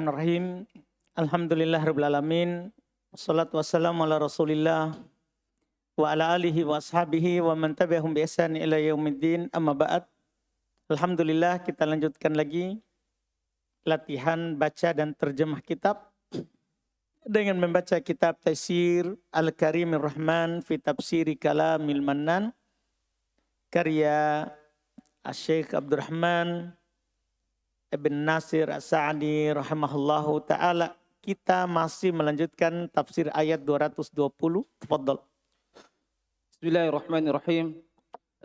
Bismillahirrahmanirrahim. Alhamdulillahirrabbilalamin. Wassalatu wassalamu ala rasulillah wa ala alihi wa ashabihi wa man tabi'ahum bi ihsan ila yaumiddin, amma ba'd. Alhamdulillah, kita lanjutkan lagi latihan baca dan terjemah kitab dengan membaca kitab Taisir Al-Karimir Rahman fi Tafsiri Kalamil Mannan karya Syekh Abdurrahman Ibn Nasir As-Sa'di rahimahullahu ta'ala. Kita masih melanjutkan tafsir ayat 220. Tafadhal. Bismillahirrahmanirrahim.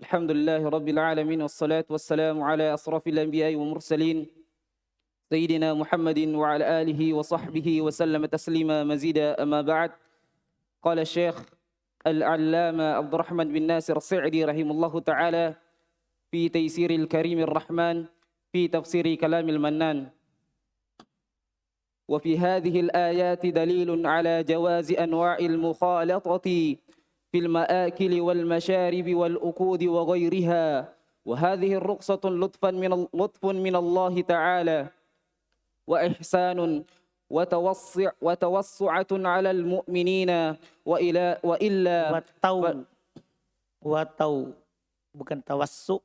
Alhamdulillahi rabbil alamin, wassalatu wassalamu ala asrafil anbiya'i wa mursalin Sayyidina Muhammadin wa ala alihi wa sahbihi wa sallama taslima mazida, amma ba'd. Qala Syekh Al-Allama Abdurrahman bin Nasir As-Sa'di rahimahullahu ta'ala fi Taisiril Karimir Rahman في تفسير كلام المنان. وفي هذه الآيات دليل على جواز أنواع المخالطة في المآكل والمشارب والأكود وغيرها، وهذه الرخصة لطف من الله تعالى وإحسان وتوسعة على المؤمنين وإلا bukan tawassu,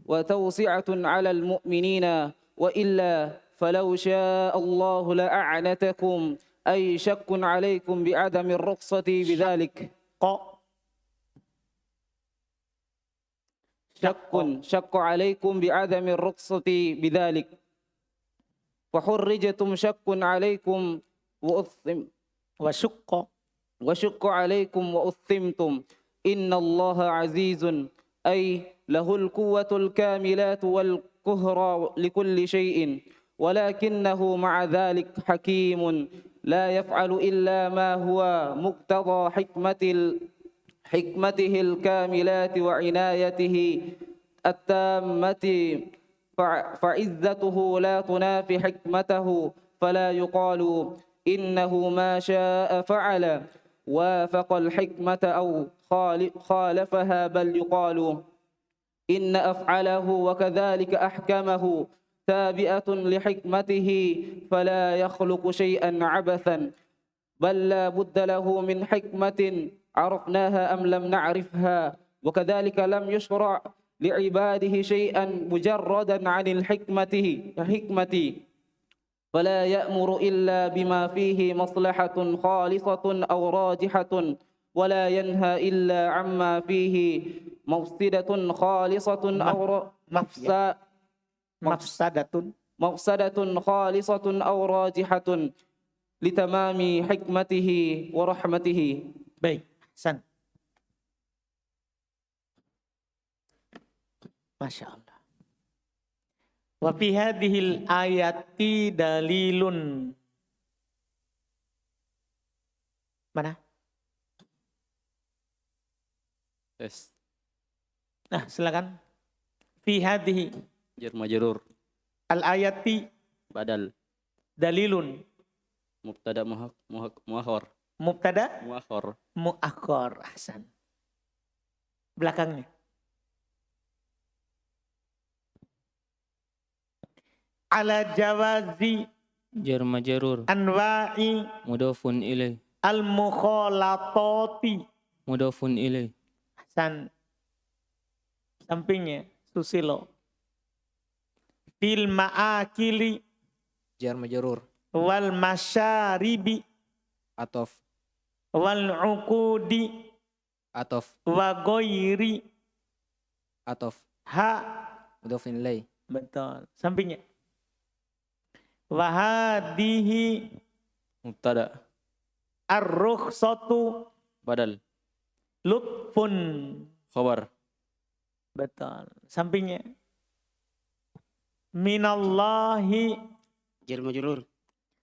وتوسعة على المؤمنين وإلا فلو شاء الله لأعنتكم، أي شك عليكم بعدم الرخصة بذلك. شك عليكم بعدم الرخصة بذلك، فحرجتم شك عليكم وشق عليكم وأثمتم. إن الله عزيز، أي له القوة الكاملات والقهر لكل شيء، ولكنه مع ذلك حكيم لا يفعل إلا ما هو مقتضى حكمته الكاملات وعنايته التامة، فعزته لا تنافي حكمته، فلا يقال إنه ما شاء فعل وافق الحكمة أو خالفها، بل يقال إن أفعله وكذلك أحكمه تابعة لحكمته، فلا يخلق شيئا عبثا، بل لا بد له من حكمة عرفناها أم لم نعرفها، وكذلك لم يشرع لعباده شيئا مجردا عن الحكمة، فلا يأمر إلا بما فيه مصلحة خالصة أو راجحة، ولا ينهى إلا عما فيه مفسدة خالصة أو مفسدة خالصة أو راجحة لتمام حكمته ورحمته. Baik, Hasan. Masya Allah. Wa fi hadhil ayati dalilun. Mana? Yes. Nah, silakan. Fi hadhihi Jar majrur. Al-ayati Badal. Dalilun. Mubtada muakhar. Mubtada Muakhar. muakhar. Ahsan. Belakangnya. Ala jawazi jar majrur anwa'i mudhafun ilaih al-mukhalatati. mudhafun ilaih Ahsan. Sampingnya Susilo. Fil ma'akili jar majrur wal masyaribi atof wal uqudi wa ghairi atof ha. mudhafin ilaih Betul. Sampingnya. Wa hadhihi Mubtada. ar-rukhsatu Badal. lutfun. Khabar. Betul. Sampingnya. Minallahi jar majrur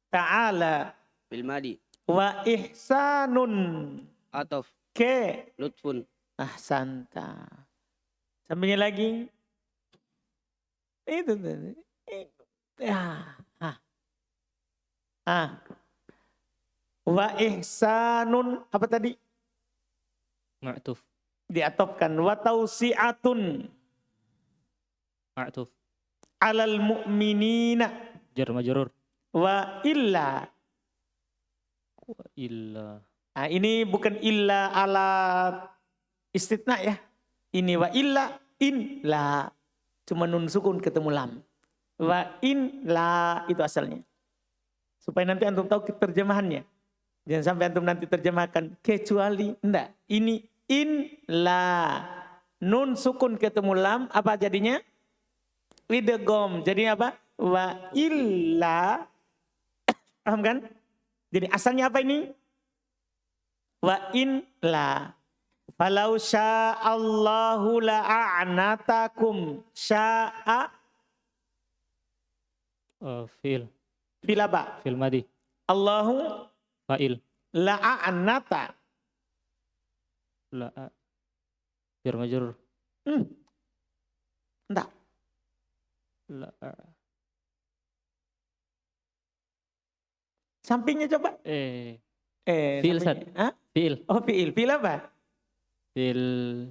ta'ala bil madi wa ihsanun atof ke lutfun ahsanta. Sampingnya lagi. Itu tadi. Wa ihsanun apa tadi? ma'tuf Diatopkan wa tausi'atun. ma'tuf alal mu'minina jar majrur. wa illa. Wa illa. Nah, ini bukan illa ala istitna ya. Ini wa illa in la. Cuma nun sukun ketemu lam. Wa in la itu asalnya. Supaya nanti antum tahu terjemahannya. Jangan sampai antum nanti terjemahkan kecuali. Enggak. Ini in la. Nun sukun ketemu lam apa jadinya? Idgham. Jadi apa? Wa illa. Paham kan? Jadi asalnya apa ini? Wa in la. Falau sya'allahu la'anatakum. Sya'a. Fi'il. Fil apa? Fi'il madi. Allahu Fa'il. la'anata. La. Jar majrur. Enggak. La. Sampingnya coba. Fi'il sampingnya. Sat. Hah? Fi'il. Oh fi'il. Fi'il apa? Fi'il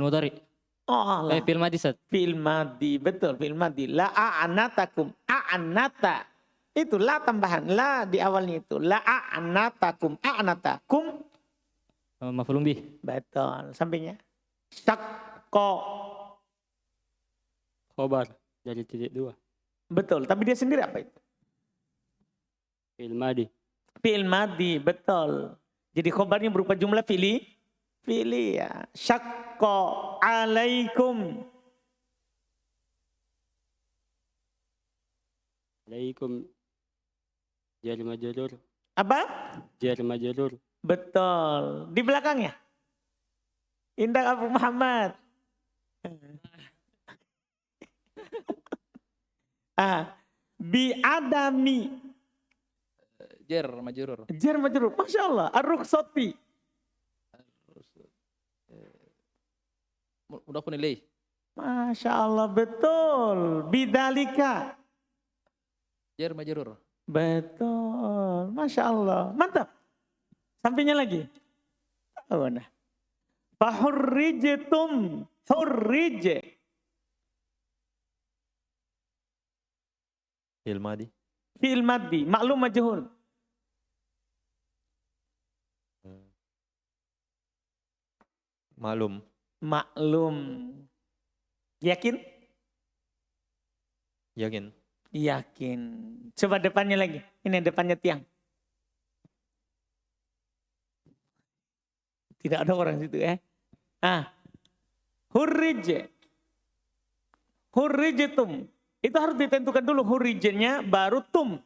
mudhari. Oh lah. Fi'il madi Sat. Fi'il madi. Betul. Fi'il madi. La'anatakum. A'anata. Itu la tambahan. La di awalnya itu. La'anatakum. A'anatakum. Maf'ulun bih. Betul. Sampingnya. Syakko. Khobar. Dari titik 2. Betul. Tapi dia sendiri apa itu? Fi'il madi. Fi'il madi. Betul. Jadi khobarnya berupa jumlah fi'li. Fi'li ya. Syakko alaikum. Alaikum. Jar majrur. Apa? Jar majrur. Betul. Di belakangnya. Indah Abu Muhammad. Bi adami. Jar majrur. Jar majrur. Masya Allah. Ar-rukhsati. Mudhafun ilaih. Masya Allah. Betul. Bidalika. Jar majrur. Betul. Masya Allah. Mantap. Sampingnya lagi. Oh, nah. Fahurrijitum. Hurrij. Fi'il madi. Fi'il maddi. Maklum majhul. Maklum. Maklum. Yakin? Yakin. Yakin. Coba depannya lagi. Ini depannya tiang. Tidak ada orang situ ya. Hurrij. Hurrijitum. Itu harus ditentukan dulu hurrijnya baru tum.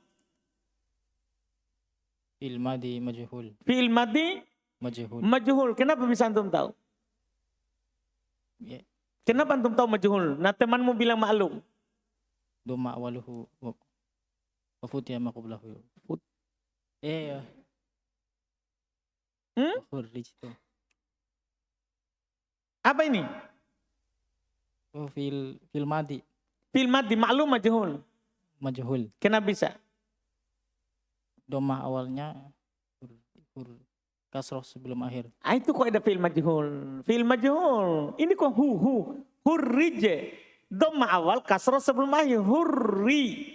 Fi'il madi majhul. Fi'il madi Majhul. majhul. Kenapa bisa antum tahu? Ya. Kenapa antum tahu majhul? Nah temanmu bilang maklum. Doma awaluhu wa futiha ma qablahu. Ya. Hurrijtum. Apa ini? Oh, fi'il madi Fi'il madi maklum majhul. majhul. Kenapa bisa? Doma awalnya kasroh sebelum akhir. Itu kok ada fi'il majhul. Fi'il majhul. Ini kok hurrij. Dhamma awal kasroh sebelum akhir. Hurri.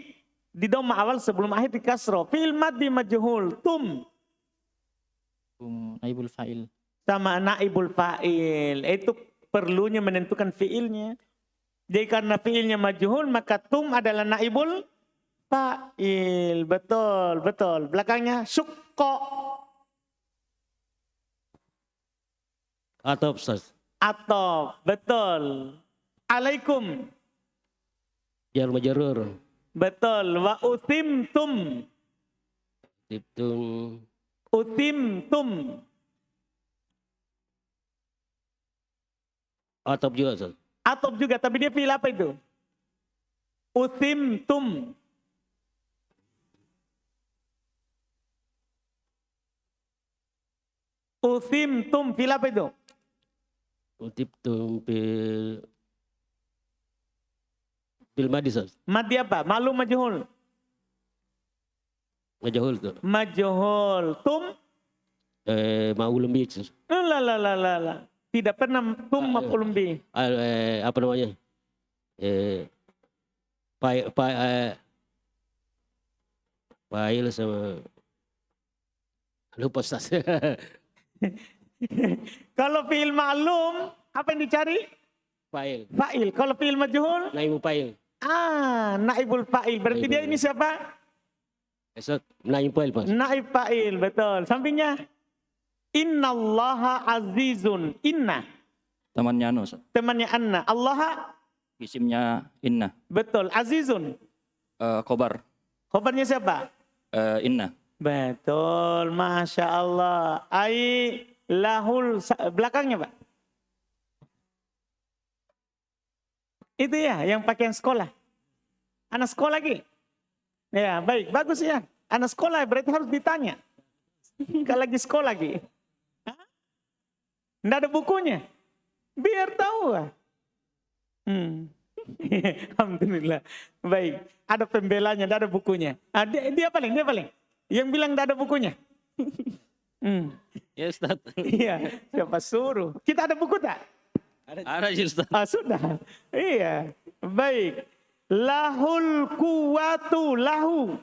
Di dhamma awal sebelum akhir di kasroh. Fi'il madi majhul. Tum. Naibul fa'il. Sama naibul fa'il. Itu perlunya menentukan fi'ilnya. Jadi karena fi'ilnya majhul maka tum adalah naibul fa'il. Betul, betul. Belakangnya syukko. Atop Ustaz. Atop, betul. Alaikum. Jar majrur. Betul. Wa utimtum. Tiptum. Utimtum. Atop juga Ustaz. Atop juga, tapi dia fi'il apa itu? Utimtum. Utimtum, fi'il apa itu? Tiptum fil madi Ustaz. Madi apa? Maklum majhul. Majhul tuh. Majhul. Tum. Ma'ulum bi Ustaz. La. Tidak pernah tum maf'ulun bih. Apa namanya? Fa'il sama lupa Ustaz. Kalau fi'il ma'lum, apa yang dicari? Fa'il. Fa'il. Kalau fi'il majhul? Naibu fa'il. Naibul fa'il. Berarti dia ini siapa? Ustaz, naibu fa'il Mas. Naib fa'il, betul. Sampingnya? Innallaha azizun. Inna. Temannya anu, Ustaz. Temannya anna. Allah, Isimnya inna. betul. Azizun. Khobar. Khobarnya siapa? Inna. Betul. Masya Allah. Ai lahul. Belakangnya Pak? Itu ya, yang pakaian sekolah. Anak sekolah lagi. Ya, baik. Bagus ya. Anak sekolah berarti harus ditanya. Kalau lagi sekolah lagi. Nggak ada bukunya. Biar tahu. Alhamdulillah. Baik. Ada pembelanya, nggak ada bukunya. Dia paling. Yang bilang nggak ada bukunya. Ya Ustaz. Iya, siapa suruh? Kita ada buku tak? Ada sih Ustaz. Sudah. Iya. Baik. Lahul kuwatu lahu.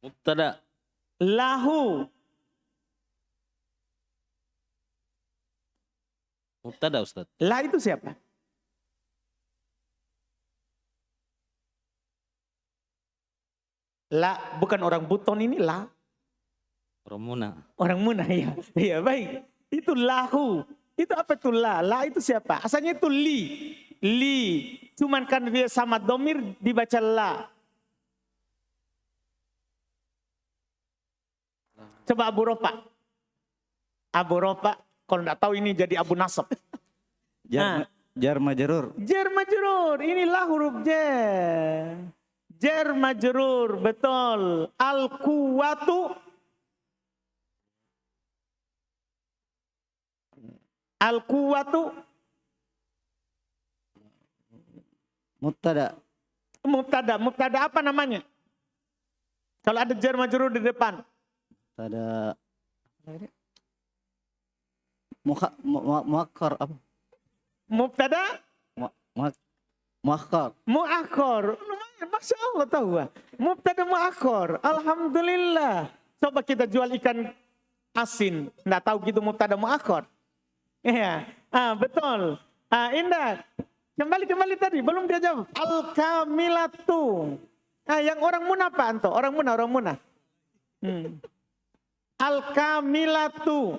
Mubtada. Lahu. Mubtada Ustaz. La itu siapa? La bukan orang Buton ini la. Romuna. Orang Muna ya. Iya baik. Itu lahu. Itu apa itu la? La itu siapa? Asalnya itu li. Li. Cuman karena dia sama domir dibaca la. Coba Abu Ropa. Abu Ropa. Kalau enggak tahu ini jadi Abu Nasab. Jar majrur. Jar majrur. Inilah huruf jar. Jar majrur. Betul. Al-kuwatu. Al-kuwatu. Mubtada. Mubtada apa namanya? Kalau ada jar majrur di depan. Mubtada. Muakkar apa? Mubtada Muakkar. muakhar. Lumayan, Masya Allah tahu. Mubtada muakhar. Alhamdulillah. Coba kita jual ikan asin. Nggak tahu gitu mubtada muakhar. Iya. Betul. Indah. Kembali tadi. Belum dia jawab. Al-kamilatu. Yang orang Muna apa Anto? Orang Muna. Al-kamilatu.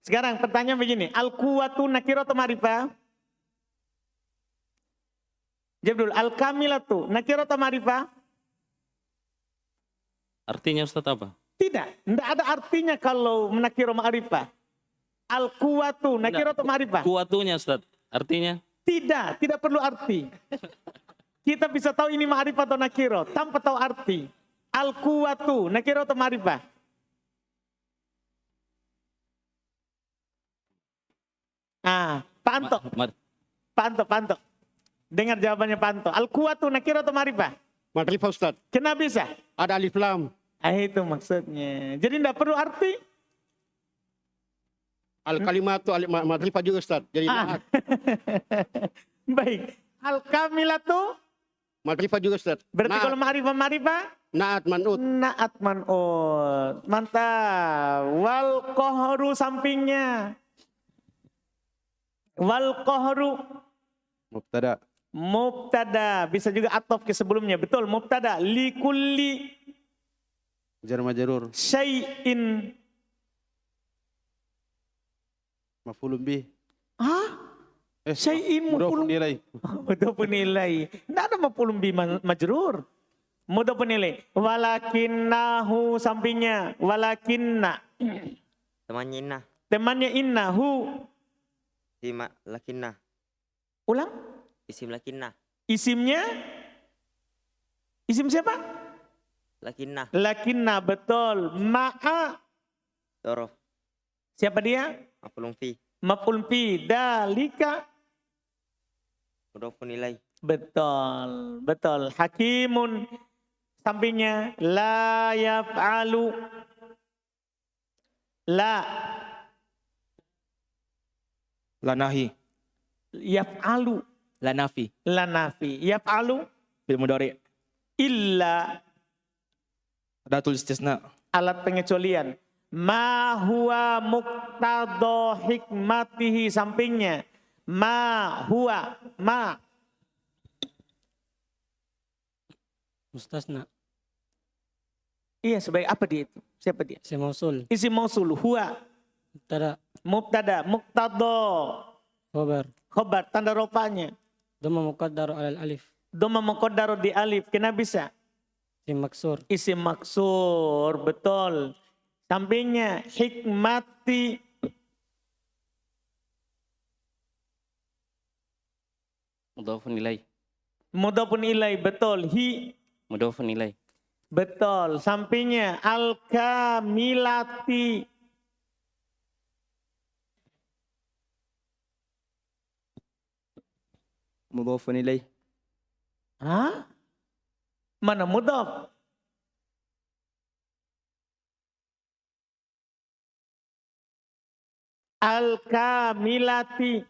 Sekarang pertanyaan begini, al-quwatu nakiro atau ma'rifah? Jawab dulu, al-kamilatu nakiro atau ma'rifah? Artinya Ustaz apa? Tidak ada artinya kalau nakiro ma'rifah. Al-quwatu nakiro atau ma'rifah? Kuatunya Ustaz. Artinya? Tidak perlu arti. Kita bisa tahu ini ma'rifah atau nakiro tanpa tahu arti. Al-quwatu nakiro atau ma'rifah? Pak Anto. Dengar jawabannya Pak Anto. Al-quwatu nakiro atau ma'rifah? Ma'rifah Ustaz. Kenapa bisa? Ada alif lam. Itu maksudnya. Jadi tidak perlu arti. Al-kalimatu ma'rifah juga Ustaz. Jadi naat. Baik. Al-kamilatu. Ma'rifah juga Ustaz. Berarti kalau ma'rifah. Naat man'ut. Naat man'ut. Mantap. Wal qahru sampingnya. Wal qahru. Mubtada. Bisa juga atof ke sebelumnya. Betul. Mubtada. Likulli. Jar majrur. Syai'in. Maf'ulun bih. Syai'in maf'ulun nilai. Mudhafun ilai. Tidak ada maf'ulun bih majrur. Mudhafun ilai. Walakinnahu sampingnya. Walakinna. Temannya inna. Temannya innahu. Lakinna. Ulang. Isim lakinna. Isimnya. Isim siapa? Lakinna. Lakinna betul. Ma'a. Dorof. Siapa dia? Maf'ulun fi. Maf'ul fi. Dalika. Mudhafun ilai. Betul. Hakimun. Sampingnya. La yaf'alu. La. Lanahi. Yaf'alu. Lanafi. La nafi. Yaf'alu. Fil mudhari. Illa. Adatul istisna. Alat pengecualian. Ma huwa muqtadha hikmatihi, sampingnya. Ma huwa. Ma. Mustasna. Iya, sebagai apa dia itu? Siapa dia? Isim mausul. Isim mausul. Huwa. Mubtada. Mubtada. Muqtadha. Khabar. Khobar. Tanda rofanya. Dhamma muqaddar alal alif. Dhamma muqaddar di alif. Kenapa bisa? Isim maksur. Isim maksur. Betul. Sampingnya. Hikmati. Mudhafun ilaih. Mudhafun ilai. Betul. Hi. Mudhafun ilaih. Betul. Sampingnya. Al-kamilati. Mudhafun ilaih. Hah? Mana mudhaf? Al-kamilati.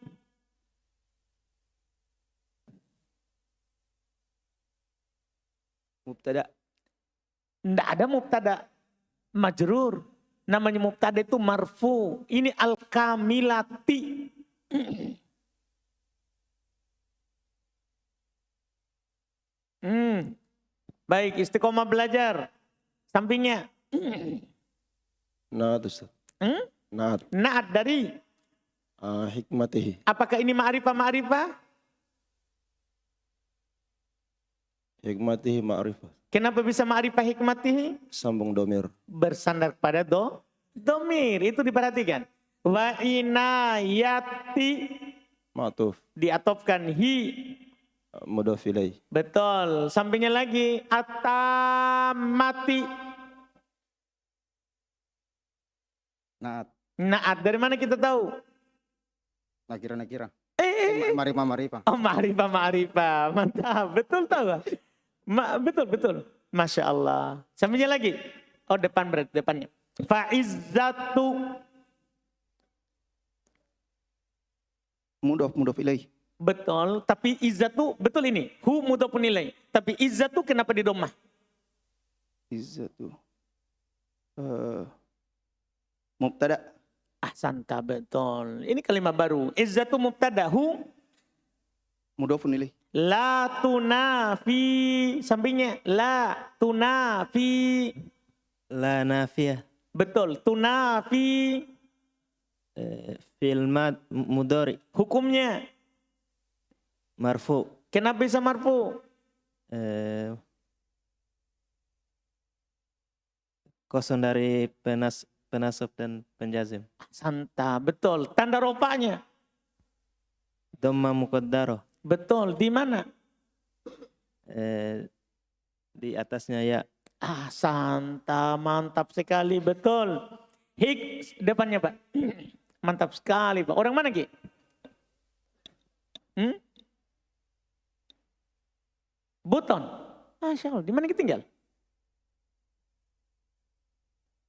Mubtada. Tidak ada mubtada. Majrur. Namanya mubtada itu marfu. Ini al-kamilati. Baik, istiqomah belajar. Sampingnya. Naat Ustaz. Naat. Naat dari. Hikmatihi. Apakah ini ma'rifah? Hikmatihi ma'rifah. Kenapa bisa ma'rifah hikmatihi? Sambung domir. Bersandar pada domir. Itu diperhatikan. Wa inayati. Ma'tuf. Diatofkan hi. Mudhaf ilaih. Betul. Sampingnya lagi. Atamati. Naat. Naat. Dari mana kita tahu? Nakira. Marifah. Oh, ma'rifah. Mantap. Betul tahu. Betul. Masya Allah. Sampingnya lagi. Oh, depannya. Fa'izzatu. Mudhaf ilaih. Betul. Tapi izzatu, betul ini. Hu mudhafun ilaih. Tapi izzatu kenapa di dhammah? Izzatu. Mubtada. Ahsanta, betul. Ini kalimat baru. Izzatu mubtada. Hu. Mudhafun ilaih. La tunafi. Sampingnya. La tunafi. La nafiyah. Betul. Tunafi. Fil mudhari. Hukumnya. Marfu. Kenapa bisa marfu? Kosong dari penasab dan penjazim. Santa, betul. Tanda rofanya. Dhamma muqaddarah. Betul. Di mana? Di atasnya ya. Santa, mantap sekali. Betul. Depannya Pak. Mantap sekali Pak. Orang mana Ki? Buton. Masya Allah. Di mana Ki tinggal?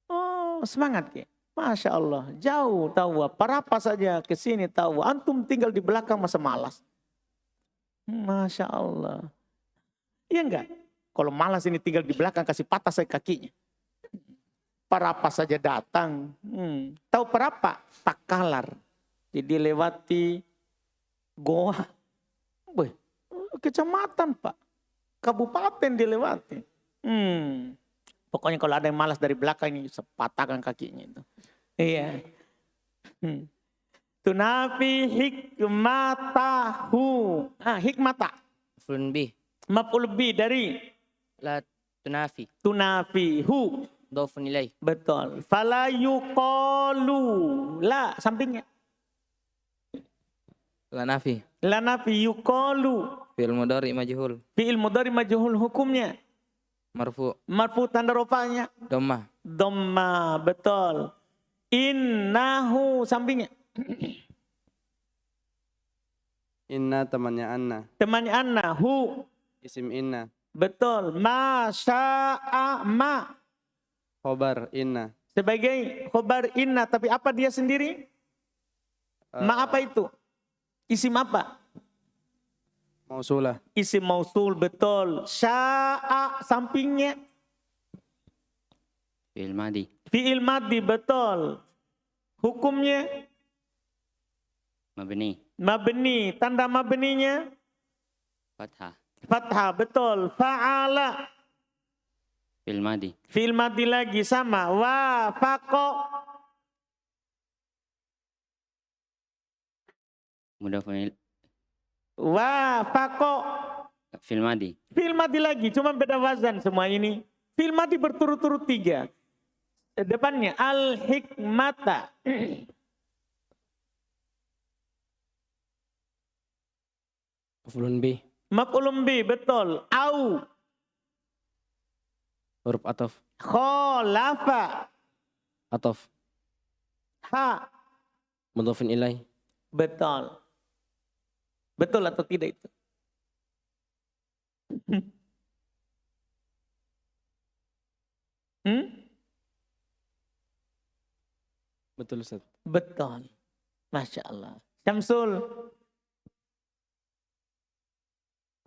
Oh, semangat Ki. Masya Allah. Jauh tahu. Parapa saja ke sini tahu. Antum tinggal di belakang masa malas. Masya Allah. Iya enggak? Kalau malas ini tinggal di belakang kasih patah saya kakinya. Parapa saja datang. Tahu parapa? Takalar. Jadi lewati goa. Kecamatan Pak. Kabupaten dilewati. Pokoknya kalau ada yang malas dari belakang ini sepatahkan kakinya itu. Iya. Tunafi hikmatahu. Hikmata. Maf'ulun bih. Maf'ul bih dari La tunafi. Tunafi hu. Dhafun ilaih. Betul. Fala yuqalu. La sampingnya. La nafi. La nafi yuqalu. Fi'il mudhari majhul. Fi'il mudhari majhul hukumnya. Marfu. Marfu tanda rofanya. Dhammah. Dhamma, betul. Innahu sampingnya. Inna temannya anna. Temannya anna. Hu. Isim inna. Betul. Ma sya'a ma. Khobar inna. sebagai khobar inna, tapi apa dia sendiri? Ma apa itu? Isim apa? Mausulah. Isim mausul, betul. Sya'a sampingnya Fi'il madi. fi'il madhi, betul. Hukumnya Mabni. mabni, tanda mabninya Fathah. fathah, betul. Fa'ala Fi'il madi. fi'il madhi lagi sama. Wafaqa Mudhafun ilaih. wafaqa Fi'il madi. fi'il madhi lagi, cuma beda wazan semua ini. Fi'il madhi berturut-turut 3. Depannya al-hikmata. Maf'ulun bih. Maf'ulun bih, betul. Au Huruf atof. khalafa. Atof. Ha, Mudhafun ilaih. betul. Betul atau tidak itu? Hmm? Betul Ustaz. Betul. Masya Allah. Syamsul.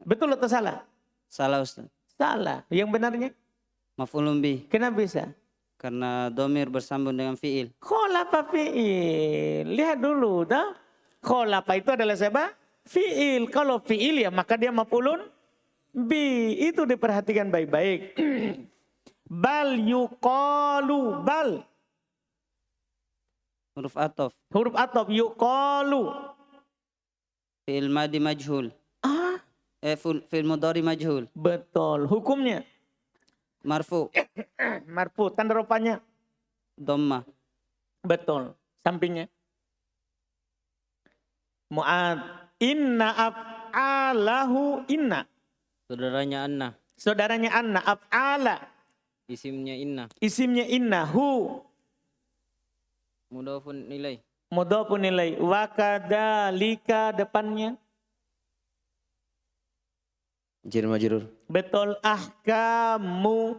Betul atau salah? Salah Ustaz. Salah. Yang benarnya? Maf'ulun bih. Kenapa bisa? Karena domir bersambung dengan fi'il. Kholafa fi'il. Lihat dulu dah. Kholafa itu adalah siapa? Fi'il. Kalau fi'il ya maka dia maf'ulun bi. Itu diperhatikan baik-baik. Bal yuqalu. Bal. Huruf atof. Huruf atop yuqalu. Fi'il madi majhul. Ah, Fi'il mudhari majhul. betul. Hukumnya Marfu. marfu. Tanda rupanya Dhamma. betul. Sampingnya Mu'ad. Inna af'alahu inna. Saudaranya Anna. Saudaranya anna. Af'ala. Isimnya Inna. Isimnya inna. Hu. Mudhafun ilaih. Mudhafun ilaih. Wa kadzalika depannya. Jar majrur. Betul. Ahkamu.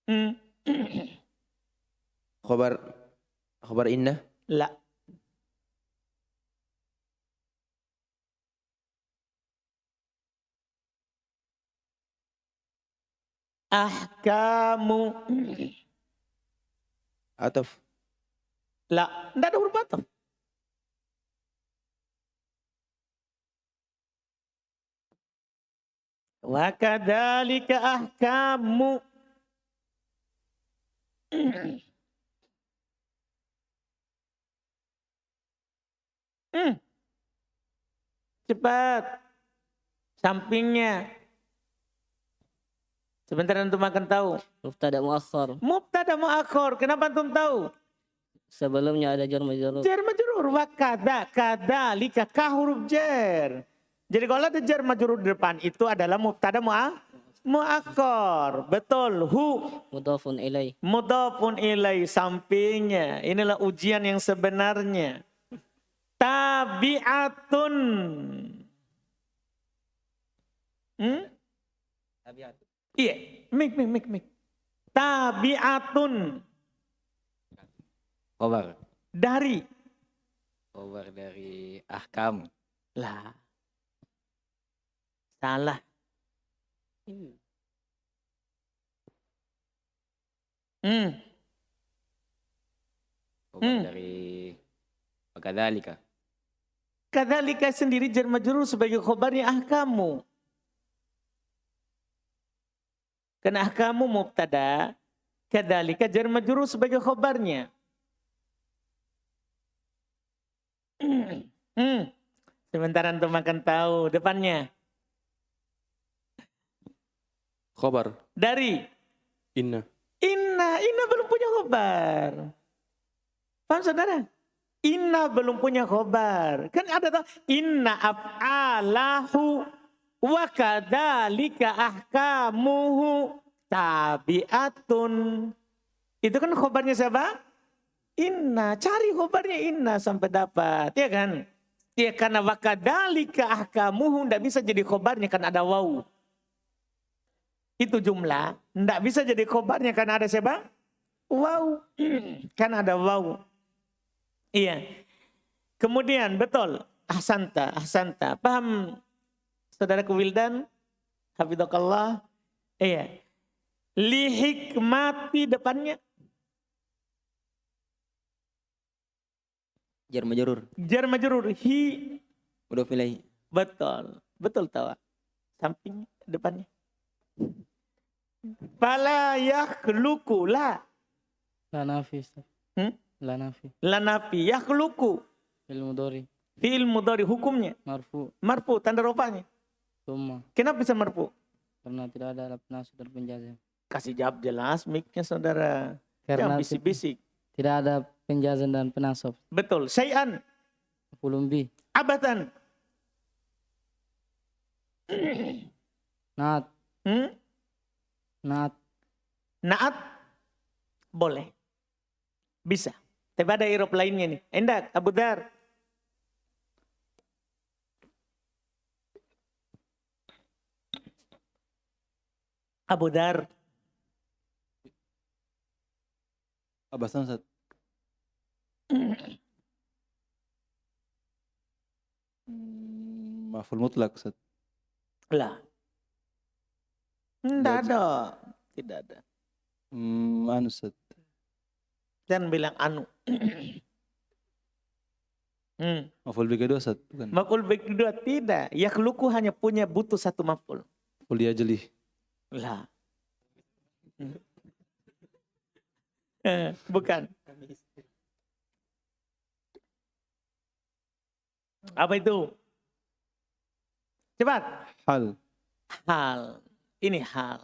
Hmm. Khobar inna. La. Ahkamu. Ataf. La. Tidak ada huruf ataf. Wa kadzalika ahkamu. Cepat. Sampingnya. Sebentar antum akan tahu. Mubtada muakhar. Mubtada muakhar. Kenapa antum tahu? Sebelumnya ada jar majrur. Jar majrur. Wa kadzalika ka huruf jar. Jadi kalau ada jar majrur di depan itu adalah mubtada muakhar. Betul. Hu. Mudhafun ilaih. Mudhafun ilai, sampingnya. Inilah ujian yang sebenarnya. Tabi'atun. Iya, mik. Tabi'atun. Khobar. Dari. Khobar dari ahkam. Lah. Salah. Khobar dari kadzalika. Kadzalika sendiri jar majrur sebagai khobarnya ahkamu. Karena ahkamu mubtada, kadzalika jar majrur sebagai khobarnya. Sebentar antum akan tahu depannya. Khobar. Dari Inna. Inna belum punya khobar. Paham saudara? Inna belum punya khobar. Kan ada tuh inna af'alahu wa kadzalika ahkamuhu tabi'atun. Itu kan khobarnya siapa? Inna. Cari khobarnya inna sampai dapat, ya kan? Ya karena wakadhalika ahkamuhu tidak bisa jadi khobarnya karena ada waw. Itu jumlah. Tidak bisa jadi khobarnya karena ada siapa? Waw. Karena ada waw. Iya. Kemudian betul. Ahsanta. Paham saudaraku Wildan? Hafidhakallah. Iya. Li hikmati depannya. Jar majrur. Jar majrur. Hi. Mudhof ilaih. Betul tawa. Samping depannya. Fala yakhluqu la. La nafi. Ustaz. La nafi. La nafi yakhluqu. Fil mudhari. Fi'il mudhari hukumnya. Marfu tanda rofanya. Thumma. Kenapa bisa marfu? Karena tidak ada penasab dan penjazam. Kasih jawab jelas mic-nya saudara. Karena Jangan bisik-bisik. tidak ada penjazam dan penasab. Betul. Syai'an. Maf'ulun bih. Abatan. Naat. Naat. Boleh. Bisa. Tapi ada irob lainnya nih. Endak, Abu Dar. Abu Dar. Abasan Ustaz. Maf'ul mutlak Ustaz. Lah. Tidak ada. Tidak ada. Anu Ustaz. Jangan bilang anu. Maf'ul bi kedua Ustaz, bukan. Maf'ul bi kedua tidak. Yakhluqu hanya punya butuh satu maf'ul. Maf'ul diajli. Lah. Bukan. Apa itu? Cepat. Hal. Ini hal.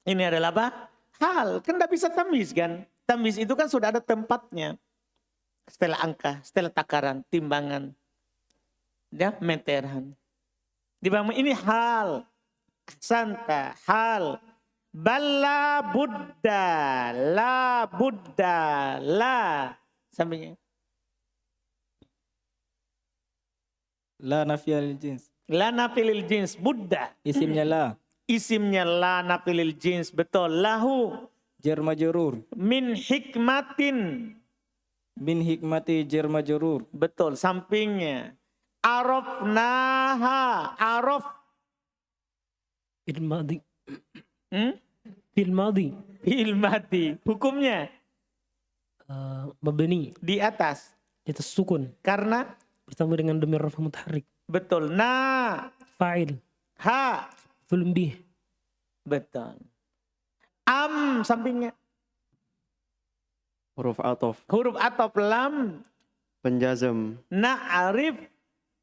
Ini adalah apa? Hal. Kan tidak bisa tamis kan? Tamis itu kan sudah ada tempatnya. Setelah angka, setelah takaran, timbangan. Ya, meteran. Di bawah ini hal. Santa, hal. Bala Buddha, la Buddha, la. Sampainya. La nafiyal jins. La nafilil jins, Buddha. Isimnya la. Isimnya la nafilil jins, betul. Lahu. Jar majrur. Min hikmatin. Min hikmati jar majrur. Betul, sampingnya. Arafnaha, araf. Fil madi. Fil madi. Hukumnya Mabni. di atas. Itu sukun. Karena Bertemu dengan dhamir rafa mutaharrik. betul. Na. Fa'il. Ha. Maf'ulun bih. Betul. Am sampingnya. Huruf atof. Huruf atop lam. Penjazam. Na'arif.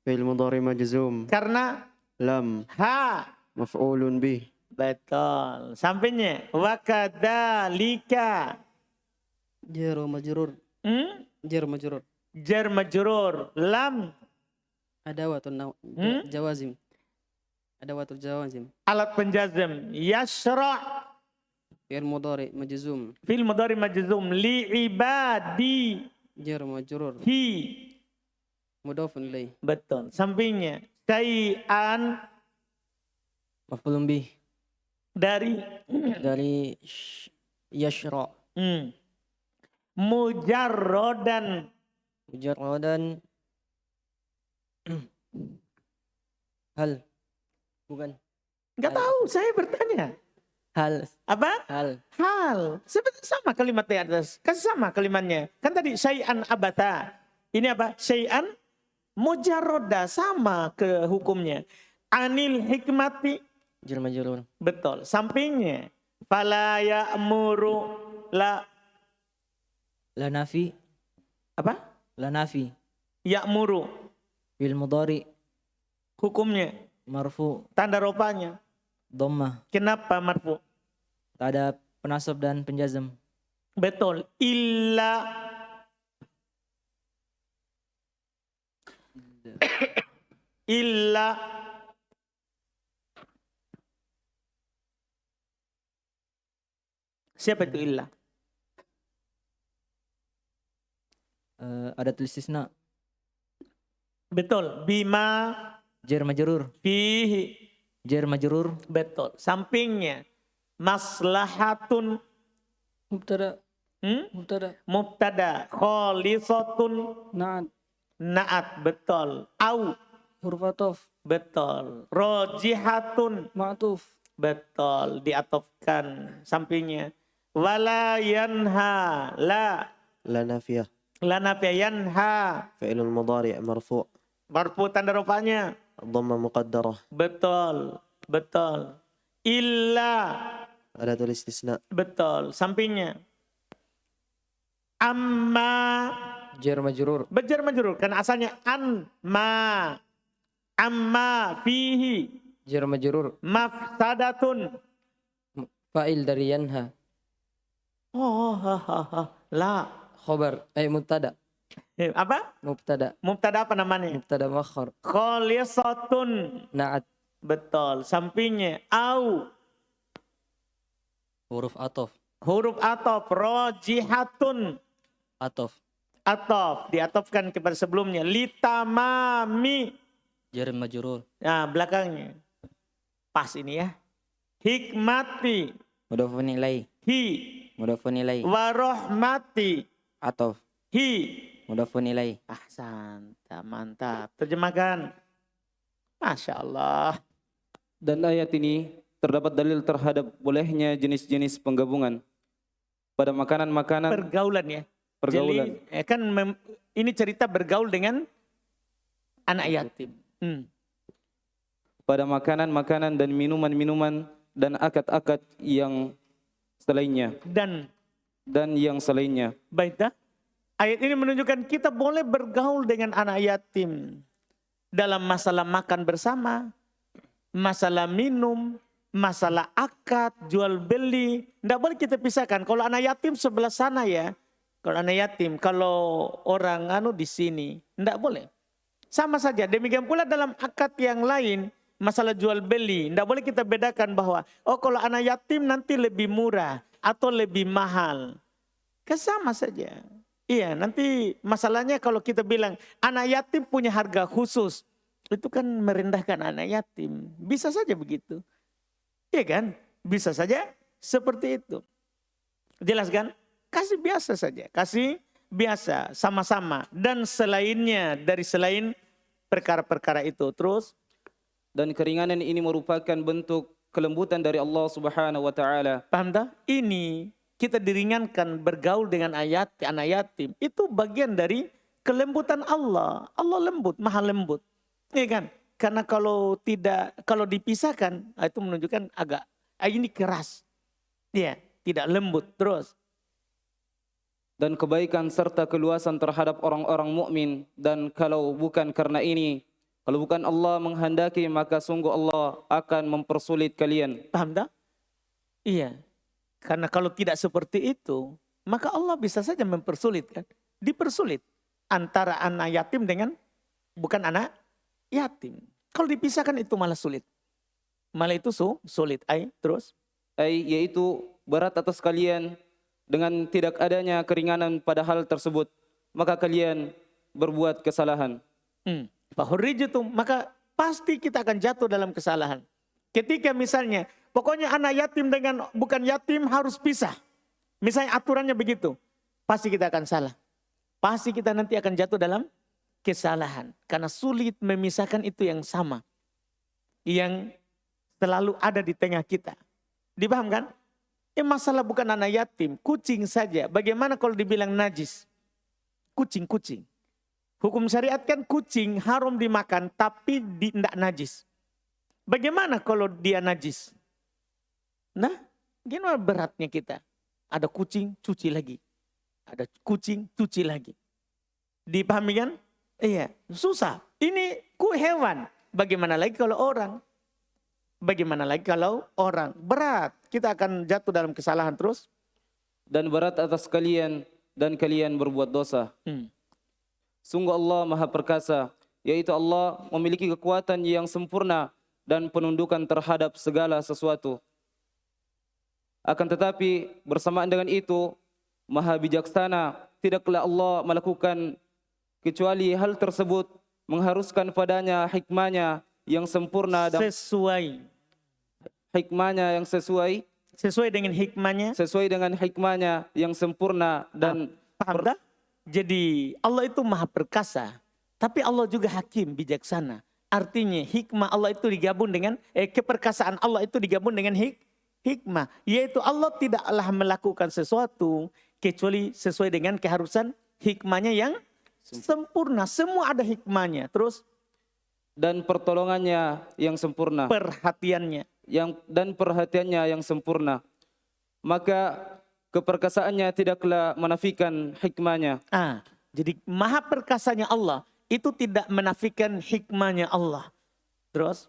Fi'il mudhari majzum. Karena Lam. ha. Maf'ulun bih. Betul. Sampingnya. Wakadhalika. Jar majrur. Jar majrur. Jar majrur. Lam. Adawatun jawazim. Adawatul jawazim. Alat penjazam. Yasra. Fi'il mudhari majzum. Fil mudhari majzum. Li ibadi. Jar majrur. Hi. Mudhafun ilaih. Betul. Sampingnya. Syai'an. Maf'ulun bih. Dari. Yashra. Mujarrodan. Mujarradan. Hal. Bukan. Enggak tahu, saya bertanya. Hal. Apa? Hal. Hal. Sama kalimat di atas. Kan sama kalimatnya. Kan tadi syai'an abata. Ini apa? Syai'an mujarroda. Sama ke hukumnya. Anil hikmati. Jar majrur. Betul. Sampingnya. Fala ya'muru la. La nafi. Apa? La nafi. Ya'muru. Fil mudhari. Hukumnya. Marfu. Tanda rupanya. Dhammah. Kenapa marfu? Tak ada penasab dan penjazam. Betul. Illa. Illa. Siapa itu illa? Ada tulis istisna. Betul. Bima Jar majrur. fihi. Jar majrur. Betul. Sampingnya. Maslahatun. مبتدأ Hmm? مبتدأ Mubtada. Kholisatun. نعت Naat. Betul. Au. حرف عطف Betul. Rojihatun. معطوف Betul. Diatofkan sampingnya. Wala yanha. La. لا نافية. La nafiya yanha. فعل مضارع مرفوع. Marfu tanda rupanya. الضمة مقدرة. Betul. Betul. Illa. أداة الاستثناء. Betul. Sampingnya. Amma. Jar majrur. Bejar majrur. Karena asalnya ma. Amma fihi. Jar majrur. Mafsadatun. Fa'il dari yanha. Oh, la. Khobar. Mubtada. Apa? Mubtada. Mubtada apa namanya? Mubtada makhar. Kholisatun. Naat. Betul. Sampingnya. Au. Huruf atof. Huruf atof. Rojihatun. Atof. Atof. Diatofkan kepada sebelumnya. Litamami. Jar majrur. Nah, belakangnya. Pas ini ya. Hikmati. Mudhafun ilai. Hi. Mudhafun ilai. Warohmati. Atof. Hi. Mudhafun ilai. Ahsan. Mantap. Terjemahkan. Masya Allah. Dan ayat ini terdapat dalil terhadap bolehnya jenis-jenis penggabungan pada makanan-makanan Pergaulan ya. pergaulan. Jadi, kan ini cerita bergaul dengan anak yatim. Pada makanan-makanan dan minuman-minuman dan akad-akad yang selainnya dan yang selainnya. Baiklah. Ayat ini menunjukkan kita boleh bergaul dengan anak yatim dalam masalah makan bersama, masalah minum, masalah akad, jual beli. Tidak boleh kita pisahkan. Kalau anak yatim sebelah sana ya. Kalau anak yatim, kalau orang di sini, tidak boleh. Sama saja. Demikian pula dalam akad yang lain, masalah jual beli. Tidak boleh kita bedakan bahwa, kalau anak yatim nanti lebih murah atau lebih mahal. Sama saja. Iya, nanti masalahnya kalau kita bilang anak yatim punya harga khusus. Itu kan merendahkan anak yatim. Bisa saja begitu. Iya kan? Bisa saja seperti itu. Jelas kan? Kasih biasa saja. Kasih biasa sama-sama. Dan selainnya dari selain perkara-perkara itu. Terus? Dan keringanan ini merupakan bentuk kelembutan dari Allah Subhanahu wa taala. Paham tak? Ini kita diringankan bergaul dengan anak yatim. Itu bagian dari kelembutan Allah. Allah lembut, maha lembut. Iya kan? Karena kalau dipisahkan, itu menunjukkan agak ini keras. Iya, tidak lembut. Terus? Dan kebaikan serta keluasan terhadap orang-orang mukmin, dan kalau bukan karena ini, kalau bukan Allah menghendaki, maka sungguh Allah akan mempersulit kalian. Paham tak? Iya. Karena kalau tidak seperti itu, maka Allah bisa saja mempersulit kan? Dipersulit antara anak yatim dengan bukan anak yatim. Kalau dipisahkan itu malah sulit. Malah itu sulit. Terus? Yaitu berat atas kalian dengan tidak adanya keringanan pada hal tersebut, maka kalian berbuat kesalahan. Fahurrijutum, maka pasti kita akan jatuh dalam kesalahan. Ketika misalnya, pokoknya anak yatim dengan bukan yatim harus pisah. Misalnya aturannya begitu, pasti kita akan salah. Pasti kita nanti akan jatuh dalam kesalahan. Karena sulit memisahkan itu yang sama. Yang selalu ada di tengah kita. Dipahamkan? Masalah bukan anak yatim, kucing saja. Bagaimana kalau dibilang najis? Kucing. Hukum syariat kan kucing haram dimakan tapi tidak najis. Bagaimana kalau dia najis? Nah, gimana beratnya kita? Ada kucing, cuci lagi. Ada kucing, cuci lagi. Dipahami kan? Iya, susah. Ini hewan. Bagaimana lagi kalau orang? Bagaimana lagi kalau orang? Berat. Kita akan jatuh dalam kesalahan terus. Dan berat atas kalian dan kalian berbuat dosa. Sungguh Allah Maha Perkasa, yaitu Allah memiliki kekuatan yang sempurna dan penundukan terhadap segala sesuatu. Akan tetapi bersamaan dengan itu, Maha Bijaksana, tidaklah Allah melakukan kecuali hal tersebut mengharuskan padanya hikmahnya yang sempurna dan hikmahnya yang sesuai dengan hikmahnya yang sempurna dan paham tak? Jadi Allah itu maha perkasa, tapi Allah juga hakim bijaksana. Artinya hikmah Allah itu digabung dengan keperkasaan Allah itu digabung dengan hikmah, yaitu Allah tidaklah melakukan sesuatu kecuali sesuai dengan keharusan hikmahnya yang sempurna. Semua ada hikmahnya. Terus dan pertolongannya yang sempurna, perhatiannya yang sempurna. Maka keperkasaannya tidaklah menafikan hikmahnya. Jadi maha perkasanya Allah itu tidak menafikan hikmahnya Allah. Terus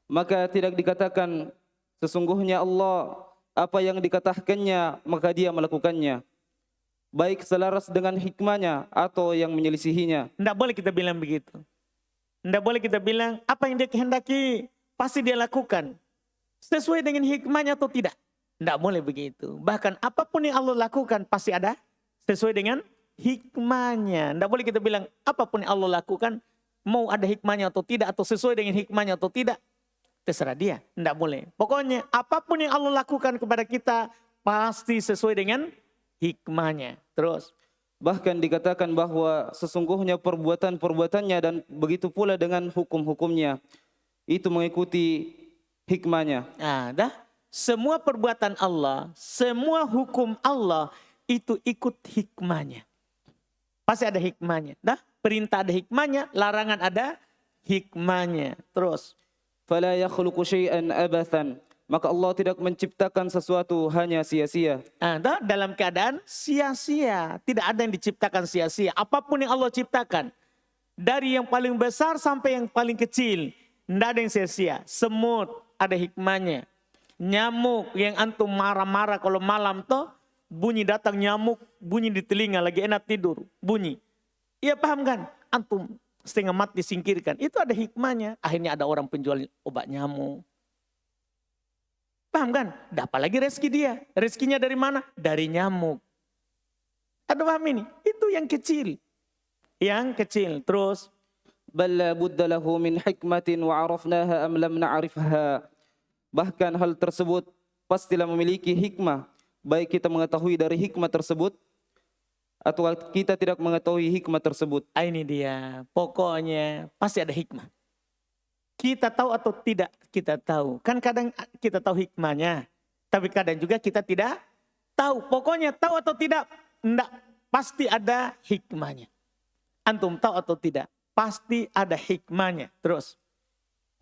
maka tidak dikatakan sesungguhnya Allah apa yang dikatakannya maka dia melakukannya, baik selaras dengan hikmahnya atau yang menyelisihinya. Tidak boleh kita bilang begitu. Tidak boleh kita bilang apa yang dia kehendaki pasti dia lakukan sesuai dengan hikmahnya atau tidak. Tidak boleh begitu. Bahkan apapun yang Allah lakukan pasti ada sesuai dengan hikmahnya. Tidak boleh kita bilang apapun yang Allah lakukan mau ada hikmahnya atau tidak, atau sesuai dengan hikmahnya atau tidak. Terserah dia. Tidak boleh. Pokoknya apapun yang Allah lakukan kepada kita pasti sesuai dengan hikmahnya. Terus bahkan dikatakan bahwa sesungguhnya perbuatan-perbuatannya dan begitu pula dengan hukum-hukumnya itu mengikuti hikmahnya. Semua perbuatan Allah, semua hukum Allah itu ikut hikmahnya. Pasti ada hikmahnya. Perintah ada hikmahnya, larangan ada hikmahnya. Terus fala yakhluqu syai'an abathan, maka Allah tidak menciptakan sesuatu hanya sia-sia. Dalam keadaan sia-sia, tidak ada yang diciptakan sia-sia. Apapun yang Allah ciptakan, dari yang paling besar sampai yang paling kecil, tidak ada yang sia-sia. Semut ada hikmahnya. Nyamuk yang antum marah-marah kalau malam toh bunyi datang nyamuk, bunyi di telinga lagi enak tidur, bunyi. Iya paham kan? Antum setengah mati disingkirkan. Itu ada hikmahnya. Akhirnya ada orang penjual obat nyamuk. Paham kan? Apalagi rezeki dia. Rezekinya dari mana? Dari nyamuk. Ada paham ini? Itu yang kecil. Yang kecil. Terus bal la budda lahu min hikmatin wa arafnaha am lam na'rifha. Bahkan hal tersebut pastilah memiliki hikmah, baik kita mengetahui dari hikmah tersebut atau kita tidak mengetahui hikmah tersebut. Ini dia, pokoknya pasti ada hikmah. Kita tahu atau tidak kita tahu. Kan kadang kita tahu hikmahnya, tapi kadang juga kita tidak tahu. Pokoknya tahu atau tidak, enggak, pasti ada hikmahnya. Antum tahu atau tidak, pasti ada hikmahnya. Terus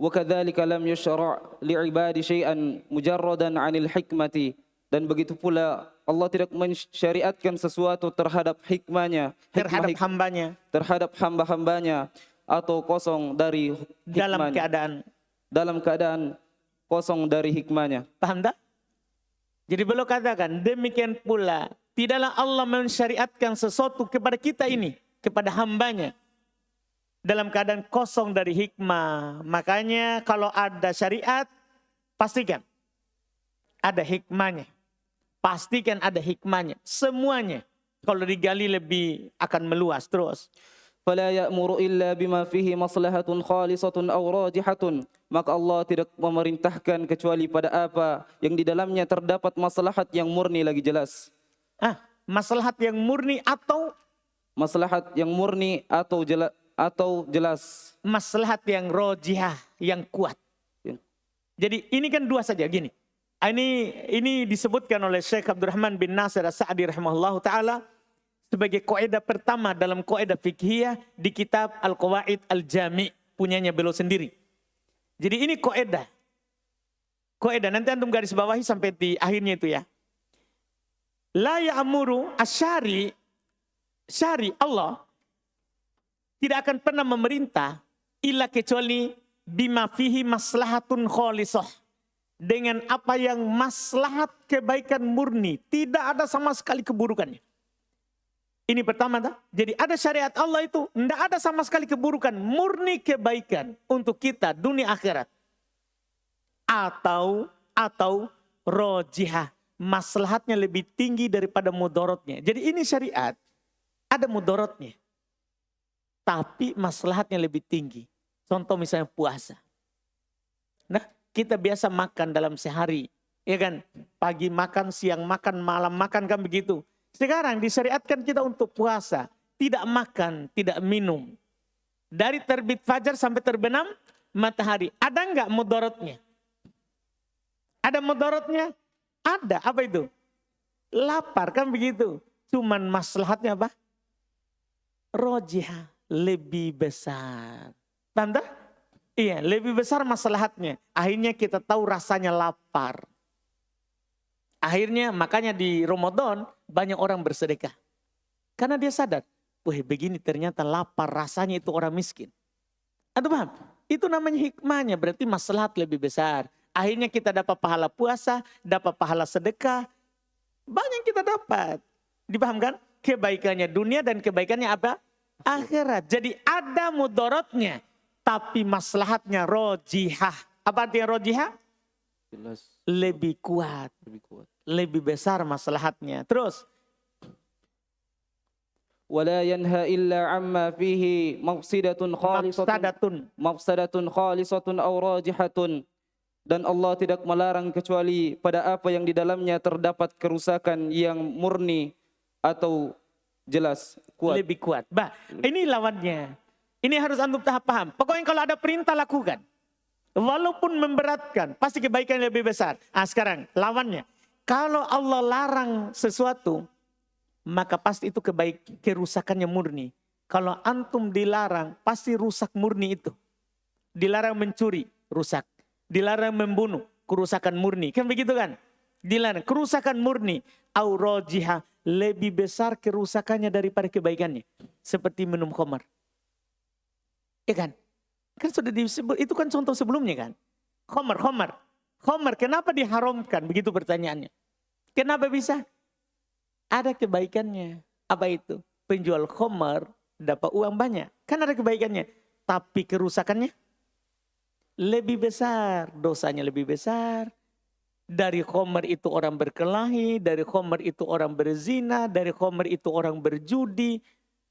وَكَذَلِكَ لَمْ يُشْرَعْ لِعِبَادِ شَيْئًا مُجَرَّدًا عَنِ الْحِكْمَةِ. Dan begitu pula Allah tidak mensyariatkan sesuatu terhadap hikmahnya, terhadap hambanya, terhadap hamba-hambanya atau kosong dari hikmahnya, dalam keadaan kosong dari hikmahnya. Paham tak? Jadi beliau katakan demikian pula tidaklah Allah mensyariatkan sesuatu kepada kita ini, kepada hambanya dalam keadaan kosong dari hikmah. Makanya kalau ada syariat, pastikan ada hikmahnya. Pastikan ada hikmahnya. Semuanya. Kalau digali lebih akan meluas terus. فَلَا يَأْمُرُ إِلَّا بِمَا فِيهِ مَصْلَحَةٌ خَالِصَةٌ أَوْ رَاجِحَةٌ. Maka Allah tidak memerintahkan kecuali pada apa yang di dalamnya terdapat maslahat yang murni lagi jelas. Maslahat yang murni atau? Maslahat yang murni atau jelas. Maslahat yang rojihah, yang kuat. Jadi ini kan dua saja gini. Ini disebutkan oleh Syekh Abdurrahman bin Nasir As-Sa'di rahimahullah ta'ala sebagai kaidah pertama dalam kaidah fiqhiyah di kitab Al-Qawaid Al-Jami' punyanya beliau sendiri. Jadi ini kaidah. Kaidah nanti antum garis bawahi sampai di akhirnya itu ya. La ya'muru asyari Allah tidak akan pernah memerintah illa kecuali bima fihi maslahatun khalisah, dengan apa yang maslahat kebaikan murni, tidak ada sama sekali keburukannya. Ini pertama tak? Jadi ada syariat Allah itu tidak ada sama sekali keburukan, murni kebaikan untuk kita dunia akhirat. Atau rojihah, maslahatnya lebih tinggi daripada mudorotnya. Jadi ini syariat ada mudorotnya. tapi maslahatnya lebih tinggi. Contoh misalnya puasa. Nah, kita biasa makan dalam sehari, ya kan? Pagi makan, siang makan, malam makan, kan begitu. Sekarang disyariatkan kita untuk puasa, tidak makan, tidak minum. Dari terbit fajar sampai terbenam matahari. Ada enggak mudaratnya? Ada mudaratnya? Ada. Apa itu? Lapar, kan begitu. Cuman maslahatnya apa? Rojihah, lebih besar. Tanda? Iya, lebih besar maslahatnya. Akhirnya kita tahu rasanya lapar. Akhirnya makanya di Ramadan banyak orang bersedekah. Karena dia sadar, wah begini ternyata lapar rasanya itu orang miskin. Anda paham? Itu namanya hikmahnya, berarti maslahat lebih besar. Akhirnya kita dapat pahala puasa, dapat pahala sedekah. Banyak kita dapat. Dipahamkan? Kebaikannya dunia dan kebaikannya apa? Akhirat. Jadi ada mudaratnya. Tapi maslahatnya rojihah. Apa artinya rojihah? Jelas. Lebih kuat. Lebih kuat. Lebih besar maslahatnya. Terus. ولا ينهى إلا عما فيه مفسدة خالصة أو راجحة. Dan Allah tidak melarang kecuali pada apa yang di dalamnya terdapat kerusakan yang murni atau jelas kuat. Lebih kuat. Bah, ini lawannya. Ini harus antum tahap paham. Pokoknya kalau ada perintah lakukan. Walaupun memberatkan, pasti kebaikan lebih besar. Ah, sekarang lawannya. Kalau Allah larang sesuatu, maka pasti itu kerusakannya murni. Kalau antum dilarang, pasti rusak murni itu. Dilarang mencuri, rusak. Dilarang membunuh, kerusakan murni. Kan begitu kan? Dilarang, kerusakan murni. Aurojihah, lebih besar kerusakannya daripada kebaikannya. Seperti minum khamar. Ya kan? Kan sudah disebut, itu kan contoh sebelumnya kan? Khamar. Kenapa diharamkan? Begitu pertanyaannya. Kenapa bisa? Ada kebaikannya. Apa itu? Penjual khamar dapat uang banyak. Kan ada kebaikannya. Tapi kerusakannya lebih besar. Dosanya lebih besar. Dari khamar itu orang berkelahi. Dari khamar itu orang berzina. Dari khamar itu orang berjudi.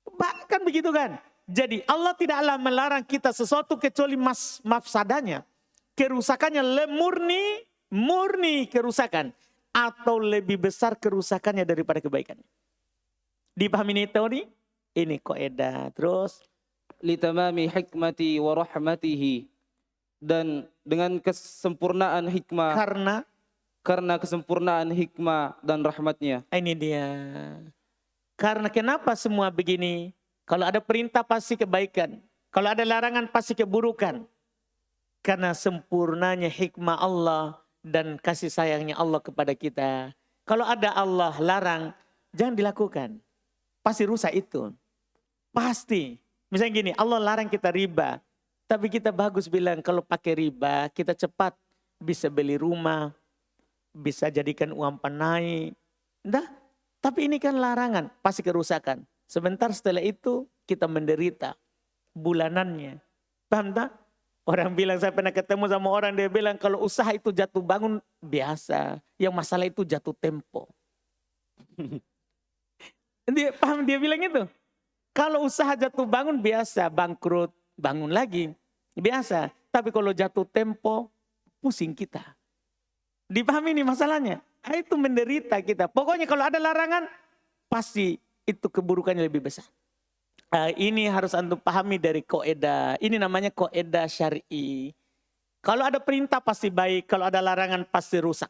Bahkan begitu kan? Jadi Allah tidaklah melarang kita sesuatu kecuali mafsadanya. Kerusakannya murni kerusakan. Atau lebih besar kerusakannya daripada kebaikannya. Dipahami ini teori? Ini kaidah. Terus. Litamami hikmati wa rahmatihi. Dan dengan kesempurnaan hikmah. Karena kesempurnaan hikmah dan rahmatnya. Ini dia. Karena kenapa semua begini? Kalau ada perintah pasti kebaikan. Kalau ada larangan pasti keburukan. Karena sempurnanya hikmah Allah dan kasih sayangnya Allah kepada kita. Kalau ada Allah larang, jangan dilakukan. Pasti rusak itu. Pasti. Misalnya gini, Allah larang kita riba. Tapi kita bagus bilang kalau pakai riba, kita cepat bisa beli rumah. Bisa jadikan uang panai. Nah, tapi ini kan larangan, pasti kerusakan. Sebentar setelah itu kita menderita bulanannya. Paham tak? Orang bilang, saya pernah ketemu sama orang, dia bilang kalau usaha itu jatuh bangun biasa. Yang masalah itu jatuh tempo. Dia bilang itu. Kalau usaha jatuh bangun biasa, bangkrut, bangun lagi. Biasa. Tapi kalau jatuh tempo, pusing kita. Dipahami ini masalahnya. Itu menderita kita. Pokoknya kalau ada larangan, pasti itu keburukannya lebih besar. Ini harus antum pahami dari kaidah. Ini namanya kaidah syar'i. Kalau ada perintah pasti baik, kalau ada larangan pasti rusak.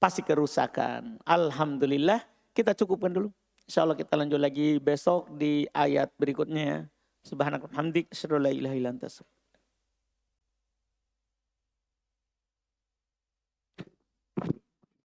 Pasti kerusakan. Alhamdulillah, kita cukupkan dulu. Insyaallah kita lanjut lagi besok di ayat berikutnya. Subhanakallahumma hamdik, asyhadu an la ilaha illa anta